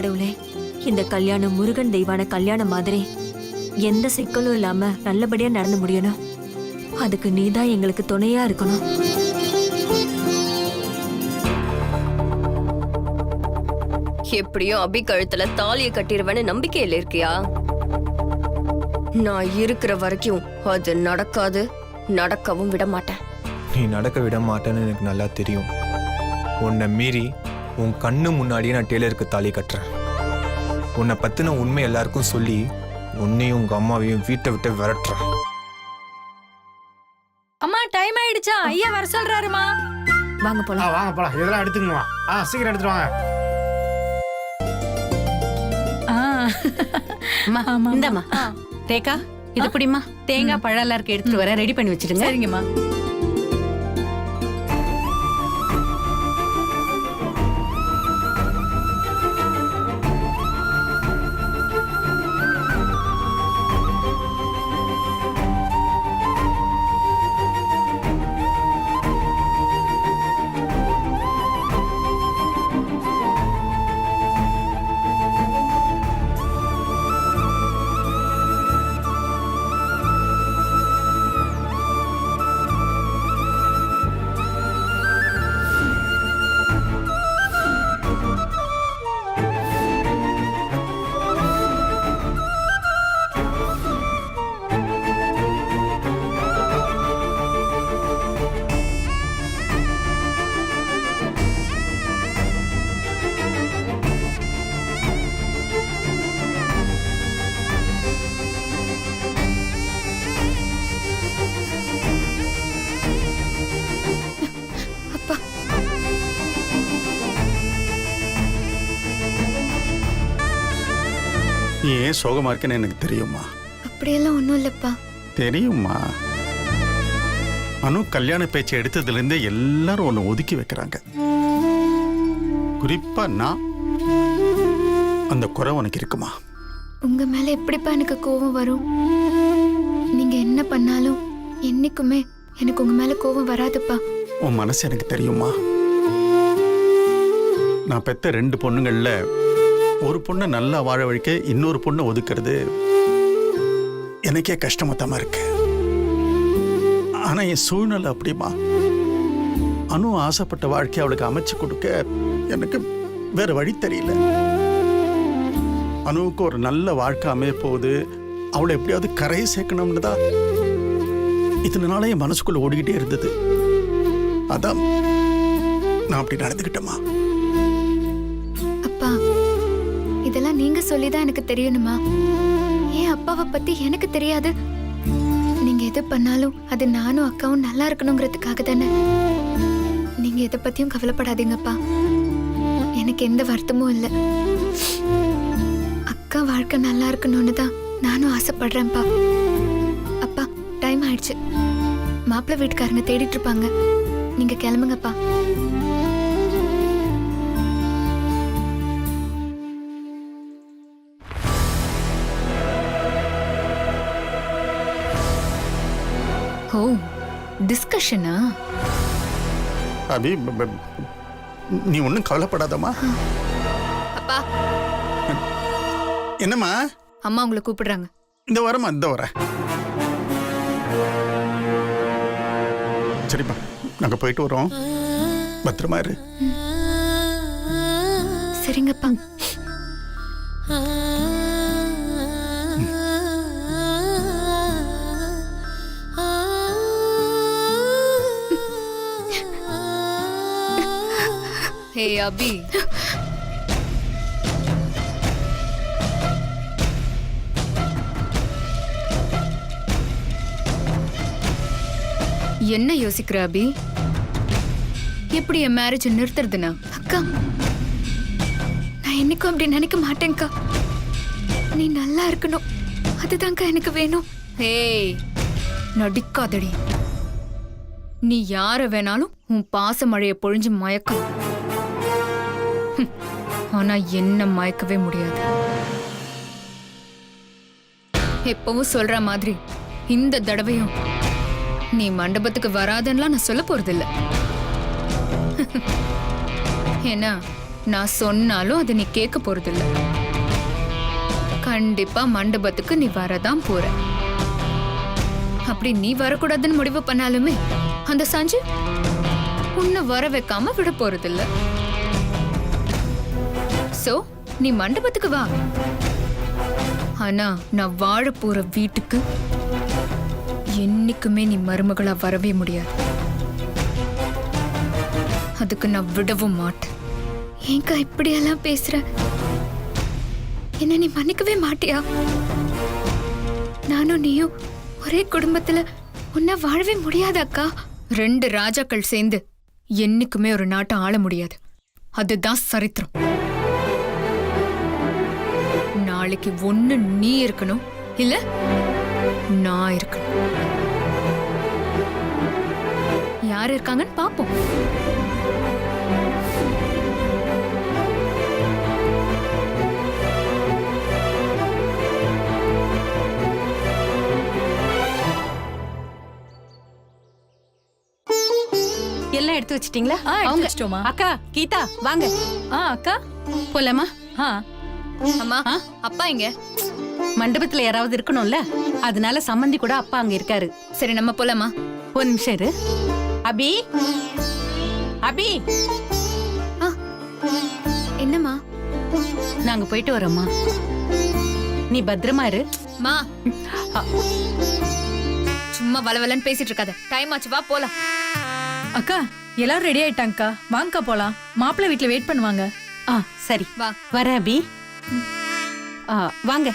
கடவுளே, இந்த கல்யாணம் முருகன் தெய்வான கல்யாணம் மாதிரி எந்த சிக்கலும் இல்லாம நல்லபடியா நடந்து முடியணும். அதுக்கு நீதான் எங்களுக்கு துணையா இருக்கணும். எப்படியோ அபி கழுத்துல தாலியை கட்டிடுவேன்னு நம்பிக்கையில இருக்கியா? நான் இருக்கிற வரைக்கும் அது நடக்காது, நடக்கவும் விட மாட்டேன். நீ நடக்க விட மாட்டேன்னு எனக்கு நல்லா தெரியும். உன்னை மீறி உன் கண்ணு முன்னாடியே நான் டெய்லருக்கு தாலி கட்டுறேன். உன்னை பத்தின உண்மை எல்லாருக்கும் சொல்லி உன்னையும் உங்க அம்மாவையும் வீட்டை விட்டு விரட்டுறேன். அம்மா டைம் ஆயிடுச்சா? ஐயா வர சொல்றாருமா. வாங்க போலாம். வாங்க போலாம். இதெல்லாம் எடுத்துக்கணுமா? சீக்கிரம் எடுத்துட்டு வாங்க. இந்தாம்மா. ரேகா, இது புடிமா. தேங்காய் பழம் எல்லாம் இருக்கு, எடுத்துட்டு வர. ரெடி பண்ணி வச்சிடுங்க. சரிங்கம்மா. நீ ஏன் சோகமா இருக்கேன்னு எனக்கு தெரியுமா? அப்படியெல்லாம் ஒன்றும் இல்லைப்பா. தெரியுமா? அனு கல்யாண பேச்சை எடுத்ததுலேருந்தே எல்லாரும் ஒன்று ஒதுக்கி வைக்கிறாங்க. குறிப்பா நான். அந்த குறை உனக்கு இருக்குமா? உங்க மேல எப்படிப்பா எனக்கு கோபம் வரும்? நீங்க என்ன பண்ணாலும் என்னைக்குமே எனக்கு உங்க மேல கோபம் வராதுப்பா. உன் மனசு எனக்கு தெரியுமா? நான் பெத்த 2 பொண்ணுங்கள்ல ஒரு பொண்ணை நல்லா வாழ வழிக்க இன்னொரு பொண்ணை ஒதுக்குறது எனக்கே கஷ்டமாத்தமா இருக்கு. ஆனா என் சூழ்நிலை அப்படிமா. அனு ஆசைப்பட்ட வாழ்க்கையை அவளுக்கு அமைச்சு கொடுக்க எனக்கு வேற வழி தெரியல. அனுவுக்கு ஒரு நல்ல வாழ்க்கை அமைய போகுது, அவளை எப்படியாவது கரையை சேர்க்கணும்னு தான் இத்தனை நாளா என் மனசுக்குள்ள ஓடிக்கிட்டே இருந்தது. அதான் நான் அப்படி நடந்துக்கிட்டேமா. அப்பா, இதெல்லாம் நீங்க சொல்லிதான் எனக்கு தெரியணுமா? ஏன் அப்பாவை பத்தி எனக்கு தெரியாது? நீங்க எது பண்ணாலும் அது நானும் அக்காவும் நல்லா இருக்கணுங்கிறதுக்காக தானே. நீங்க எதை பத்தியும் கவலைப்படாதீங்கப்பா. எனக்கு எந்த வருத்தமும் இல்லை. அக்கா வாழ்க்கை நல்லா இருக்கணும்னு தான் நானும் ஆசைப்படுறேன்ப்பா. அப்பா, டைம் ஆயிடுச்சு. மாப்பிள்ளை வீட்டுக்காரங்க தேடிட்டு இருப்பாங்க. நீங்க கிளம்புங்கப்பா. ஓ, டிஸ்கஷனா? அபி, நீ ஒன்றும் கவலைப்படாதம்மா. அப்பா, என்னம்மா? அம்மா உங்களை கூப்பிடுறாங்க. இந்த வரமா, இந்த வர. சரிப்பா, நாங்க போயிட்டு வரோம். பத்திரமா இரு. சரிங்கப்பா. ஹே அபி, என்ன யோசிக்கிற அபி? எப்படி என் மேரேஜ் நிறுத்துறதுனா? அக்கா, நான் என்னைக்கும் அப்படி நினைக்க மாட்டேன்க்கா. நீ நல்லா இருக்கணும், அதுதான்க்கா எனக்கு வேணும். ஹேய், நடிக்காதடி. நீ யார வேணாலும் உன் பாச மழையை பொழிஞ்சு மயக்கலாம். ஆனா என்ன மயக்கவே முடியாது. எப்பவும் சொல்ற மாதிரி இந்த தடவையும் நீ மண்டபத்துக்கு வராதன்னா நான் சொல்ல போறதில்ல. ஏன்னா நான் சொன்னாலும் அதை நீ கேட்க போறதில்ல. கண்டிப்பா மண்டபத்துக்கு நீ வரதான் போற. அப்படி நீ வரக்கூடாதுன்னு முடிவு பண்ணாலுமே அந்த சஞ்சு உன்னை வர வைக்காம விட போறதில்ல. சோ நீ மண்டபத்துக்கு வா. ஆனா நான் வாழ போற வீட்டுக்கு என்னைக்குமே நீ மருமகளா வரவே முடியாது. அதுக்கு நான் விடவும் மாட்டேன். ஏங்கா இப்படியெல்லாம் பேசுற? என்ன நீ மன்னிக்கவே மாட்டியா? நானும் நீயும் ஒரே குடும்பத்துல ஒன்னா வாழவே முடியாதாக்கா? 2 ராஜாக்கள் சேர்ந்து என்னைக்குமே ஒரு நாட்டை ஆள முடியாது. அதுதான் சரித்திரம். நாளைக்கு ஒண்ணு நீ இருக்கணும், இல்ல நான் இருக்கணும். யார் இருக்காங்கன்னு பாப்போம். எல்லாம் எடுத்து வச்சிட்டீங்களா? எடுத்து வச்சிட்டோமா. அக்கா கீதா வாங்க. அக்கா போலாமா? அம்மா அப்பா எங்க? மண்டபத்துல யாராவது இருக்கணும்ல, அதனால சம்மந்தி கூட அப்பா அங்க இருக்காரு. சரி நம்ம போலாமா? ஒரு நிமிஷம் இரு. அபி அபி என்னம்மா? நாங்க போயிட்டு வரோம்மா. நீ பத்திரமா இரு. மா சும்மா வளவலன்னு பேசிட்டு இருக்காத. டைம் ஆச்சு, வா போலாம். அக்கா எல்லாரும் ரெடி ஆயிட்டாங்கக்கா, வாங்கக்கா போலாம். மாப்பிள்ளை வீட்ல வெயிட் பண்ணுவாங்க. சரி வா. வரேன் அபி. வாங்க.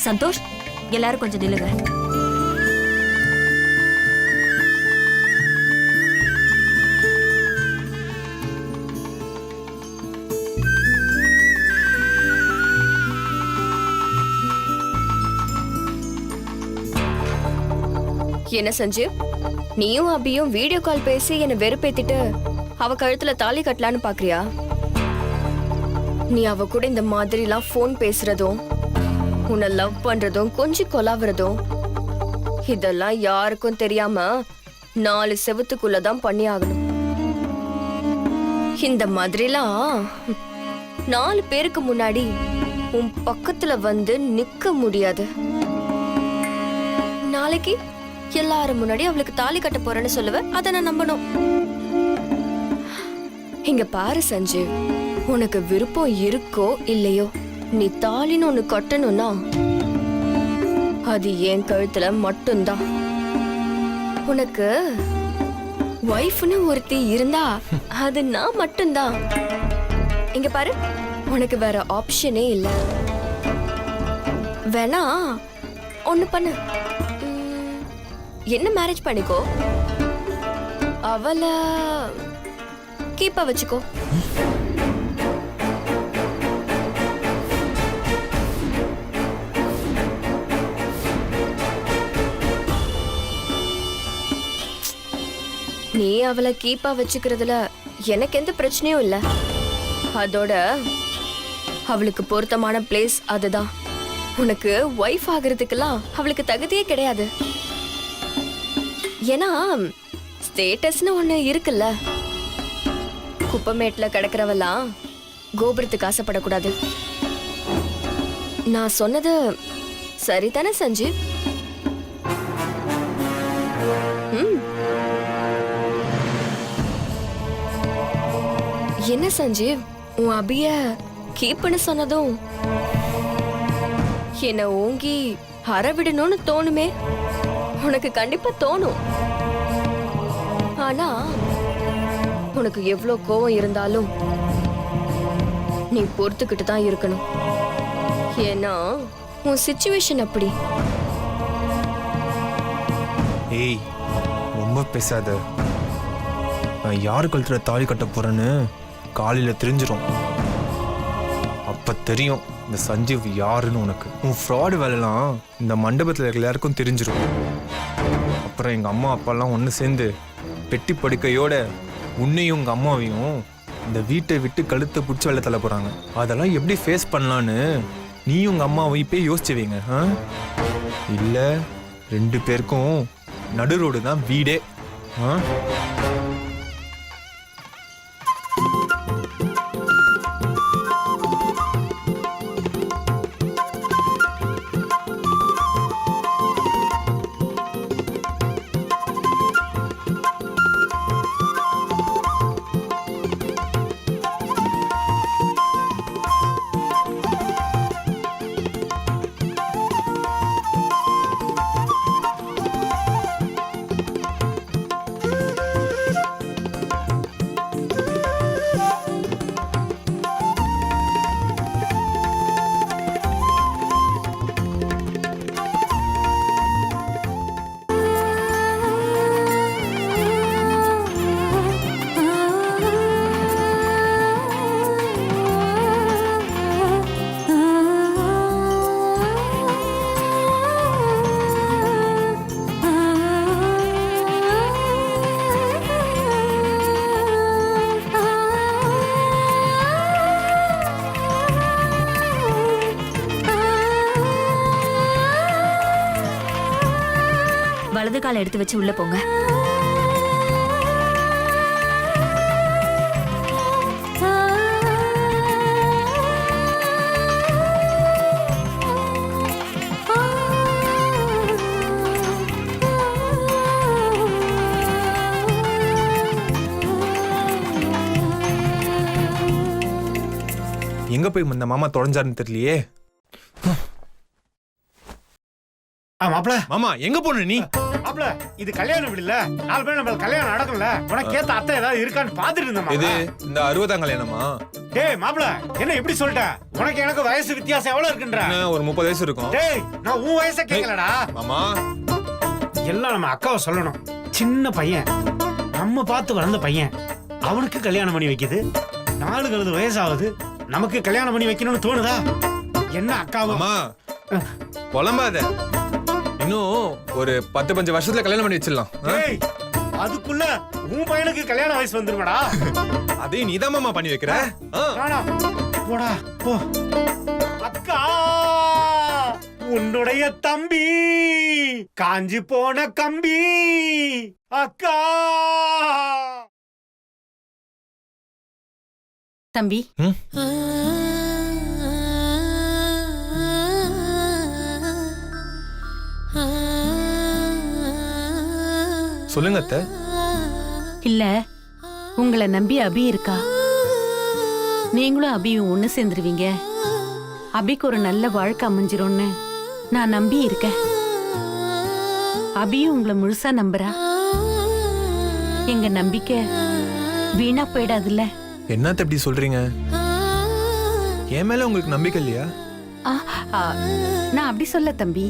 சந்தோஷ், எல்லாரும் கொஞ்சம் நில்லுங்க. என்ன சஞ்சீவ், நீயும் அபியும் வீடியோ கால் பேசி என்ன வெறுப்பேத்திட்டு அவ கழுத்துல தாலி கட்டலான்னு பாக்குறியா? நீ அவ கூட இந்த மாதிரிலாம் போன் பேசுறதும், உன்னை லவ் பண்றதும், கொஞ்சம் கொலாவுறதும், இதெல்லாம் யாருக்கும் தெரியாம 4 செவத்துக்குள்ளதான் பண்ணி ஆகணும். இந்த மாதிரிலாம் 4 பேருக்கு முன்னாடி உன் பக்கத்துல வந்து நிக்க முடியாது. நாளைக்கு எல்லாரும் முன்னாடி அவளுக்கு தாலி கட்ட போறேன்னு சொல்லுவ, அதை நான் நம்பணும். இங்க பாரு சஞ்சீவ், உனக்கு விருப்பம் இருக்கோ இல்லையோ, நீ தாலின்னு ஒண்ணு கட்டணும்னா அது என் கழுத்துல மட்டும்தான். உனக்கு வைஃப்னு ஒருத்தி இருந்தா அது நான் மட்டும்தான். இங்க பாரு, உனக்கு வேற ஆப்ஷனே இல்ல. வேணா ஒண்ணு பண்ணு, என்ன மேரேஜ் பண்ணிக்கோ, அவளை கீப்பா வச்சுக்கோ. நீ அவளை கீப்பா வச்சுக்கிறதுல எனக்கு எந்த பிரச்சனையும் இல்ல. அதோட அவளுக்கு பொருத்தமான பிளேஸ் அதுதான். உனக்கு ஒய்ஃப் ஆகிறதுக்கெல்லாம் அவளுக்கு தகுதியே கிடையாது. ஏன்னா ஸ்டேட்டஸ்னு ஒண்ணு இருக்குல்ல. குப்பமேட்ல கிடக்கிறவெல்லாம் கோபுரத்துக்கு ஆசைப்படக்கூடாது. நான் சொன்னது சரிதானே சஞ்சீவ்? என்ன சஞ்சீவ், உன் அபிய கீப் பண்ண சொன்னதும் என்ன ஓங்கி அறவிடணும்னு தோணுமே? உனக்கு கண்டிப்பா தோணும். ஆனா உனக்கு எவ்வளவு கோவம் இருந்தாலும் நீ பொறுத்துக்கிட்டு தான் இருக்கணும். ஏன்னா உன் சிச்சுவேஷன் அப்படி. ஏய், ரொம்ப பேசாத. நான் யாரு கழுத்துல தாலி கட்ட போறேன்னு காலையில தெரிஞ்சிடும். அப்ப தெரியும் இந்த சஞ்சீவ் யாருன்னு உனக்கு. உன் ஃப்ராடு வேலைலாம் இந்த மண்டபத்தில் இருக்கிற எல்லாருக்கும் தெரிஞ்சிடும். அப்புறம் எங்க அம்மா அப்பாலாம் ஒன்று சேர்ந்து பெட்டி படுக்கையோட உன்னையும் உங்க அம்மாவையும் இந்த வீட்டை விட்டு கழுத்தை பிடிச்சி வெளில தள்ள போறாங்க. அதெல்லாம் எப்படி ஃபேஸ் பண்ணலான்னு நீயும் உங்க அம்மாவை இப்பயே யோசிச்சு வைங்க. இல்ல 2 பேருக்கும் நடு ரோடு தான் வீடே. வலது காலை எடுத்து வச்சு உள்ள போங்க. எங்க போய் இந்த மாமா தொலைஞ்சாருன்னு தெரியலையே. மாப்பிள, மாமா எங்க போன நீ? மாப்பிள, இது கல்யாணம் வீடு இல்ல. 4 பேர் நம்ம கல்யாணம் நடக்கல. உனக்கு ஏத்த அத்தை ஏதாவது இருக்கான்னு பாத்துட்டு இருந்தேன். இது இந்த 60ஆம் கல்யாணமா? டேய் மாப்பிள, என்ன எப்படி சொல்லிட்ட? உனக்கு எனக்கு வயசு வித்தியாசம் எவ்வளவு இருக்குன்ற? ஒரு 30 வயசு இருக்கும். டேய், நான் உன் வயசை கேட்கலடா மாமா. எல்லாம் நம்ம அக்காவை சொல்லணும். சின்ன பையன், நம்ம பார்த்து வளர்ந்த பையன், அவனுக்கு கல்யாணம் பண்ணி வைக்குது. 4 வயசாகுது, நமக்கு கல்யாணம் பண்ணி வைக்கணும்னு தோணுதா? என்ன அக்காவும் புலம்பாத. இன்னும் ஒரு 10-15 வருஷத்துல கல்யாணம் பண்ணி வச்சிடலாம். அதுக்குள்ள உன் பையனுக்கு கல்யாண வயசு வந்துருமாடா? அதையும் நீதான் மாமா பண்ணி வைக்கிற. போடா போ. அக்கா, உன்னுடைய தம்பி காஞ்சி போன கம்பி. அக்கா தம்பி, சொல்லுங்க அத்தை. இல்ல, உங்களை நம்பி அபி இருக்கா. நீங்களும் அபியும் ஒண்ணு சேர்ந்துருவீங்க. அபிக்கு ஒரு நல்ல வாழ்க்கை அமைஞ்சிரும்னு நான் நம்பி இருக்கேன். அபியும் உங்களை முழுசா நம்புறா. எங்க நம்பிக்கை வீணா போயிடாதுல்ல. என்னத்த எப்படி சொல்றீங்க? என் மேல உங்களுக்கு நம்பிக்கை இல்லையா? நான் அப்படி சொல்ல தம்பி.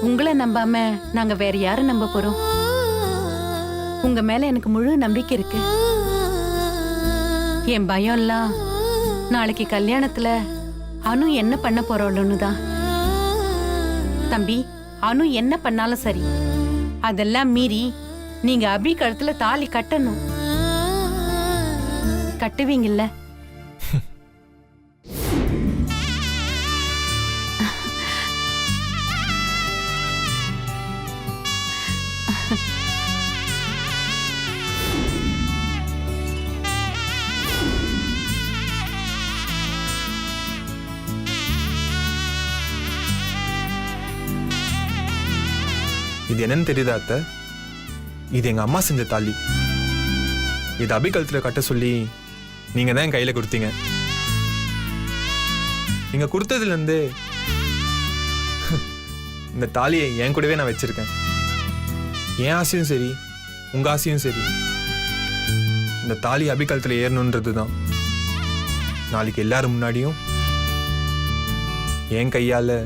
உங்களை நம்பாம நாங்க வேற யாரும் நம்ப போறோம்? உங்க மேல எனக்கு முழு நம்பிக்கை இருக்கு. என் பயம் எல்லாம் நாளைக்கு கல்யாணத்துல அனு என்ன பண்ண போறோம்னு தான். தம்பி, அனு என்ன பண்ணாலும் சரி, அதெல்லாம் மீறி நீங்க அபி கழுத்துல தாலி கட்டணும். கட்டுவீங்கல்ல? இது என்னன்னு தெரியுதா அத்தை? இது எங்க அம்மா செஞ்ச தாலி. இது அபி கழுத்துல கட்ட சொல்லி நீங்க தான் என் கையில கொடுத்தீங்க. நீங்க கொடுத்ததுல இருந்து இந்த தாலியை என் கூடவே நான் வச்சிருக்கேன். என் ஆசையும் சரி, உங்க ஆசையும் சரி, இந்த தாலி அபி கழுத்துல ஏறணுன்றது தான். நாளைக்கு எல்லாரும் முன்னாடியும் என் கையால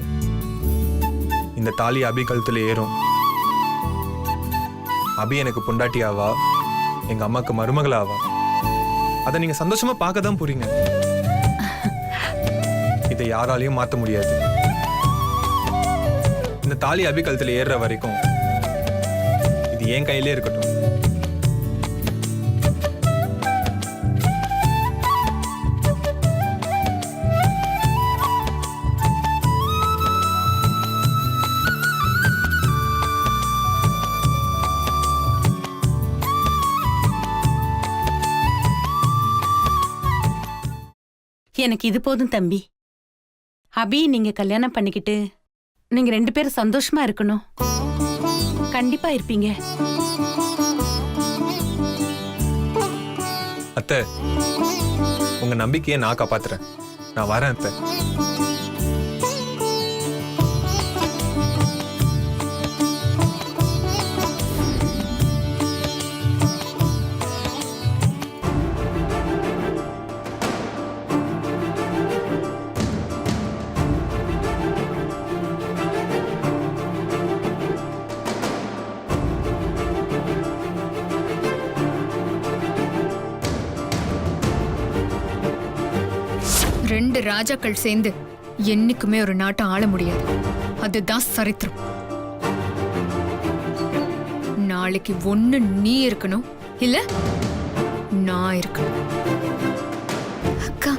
இந்த தாலி அபி கழுத்துல ஏறும். அபி எனக்கு பொண்டாட்டியாவா, எங்க அம்மாக்கு மருமகளாவா, அதை நீங்க சந்தோஷமா பார்க்க தான் போறீங்க. இதை யாராலையும் மாத்த முடியாது. இந்த தாலி அபி கழுத்துல ஏறுற வரைக்கும் இது என் கையிலே இருக்கட்டும். எனக்கு இது போதும் தம்பி. அபி நீங்க கல்யாணம் பண்ணிக்கிட்டு நீங்க 2 பேரும் சந்தோஷமா இருக்கணும். கண்டிப்பா இருப்பீங்க. அத்தை, உங்க நம்பிக்கையை நான் காப்பாத்துறேன். நான் வரேன் அத்தை. ரெண்டு ராஜாக்கள் சேர்ந்து என்னைக்குமே ஒரு நாட்டை ஆள முடியாது. அதுதான் சரித்திரம். நாளைக்கு ஒண்ணு நீ இருக்கணும், இல்ல நான் இருக்கணும். அக்கா,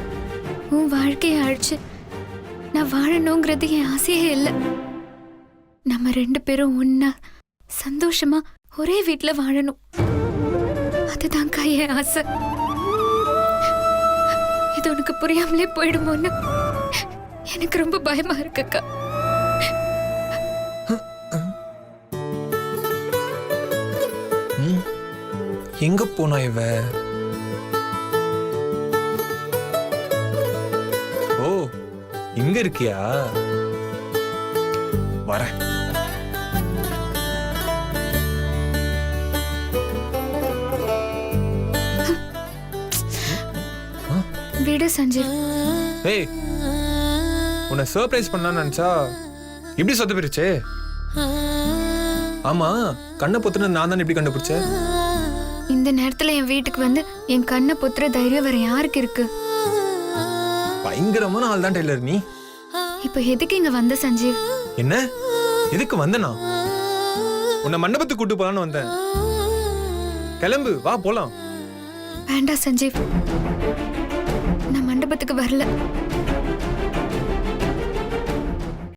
உன் வாழ்க்கையை அழிச்சு நான் வாழணுங்கிறது என் ஆசையே இல்லை. நம்ம 2 பேரும் ஒன்னா சந்தோஷமா ஒரே வீட்டுல வாழணும். அதுதான்க்கா என் ஆசை. இது உனக்கு புரியாமலே போயிடுமோன்னு எனக்கு ரொம்ப பயமா இருக்குக்கா. எங்க போனா இவ? ஓ, இங்க இருக்கியா? வரேன். விடு சஞ்சீவ். ஏய், உன்னை சர்ப்ரைஸ் பண்ணலாம்னு நினைச்சா இப்படி சொத்து போயிருச்சே. ஆமா, கண்ணை பொத்துன நான் தானே இப்படி கண்டுபிடிச்சேன். இந்த நேரத்துல என் வீட்டுக்கு வந்து என் கண்ணை பொத்துற தைரியம் வேற யாருக்கு இருக்கு? பயங்கரமான ஆள் தான் டெய்லர் நீ. இப்ப எதுக்கு இங்க வந்த சஞ்சீவ்? என்ன எதுக்கு வந்தனா? உன்னை மண்டபத்துக்கு கூட்டு போலான்னு வந்தேன். கிளம்பு, வா போலாம். வேண்டாம் சஞ்சீவ், நான் மண்டபத்துக்கு வரல.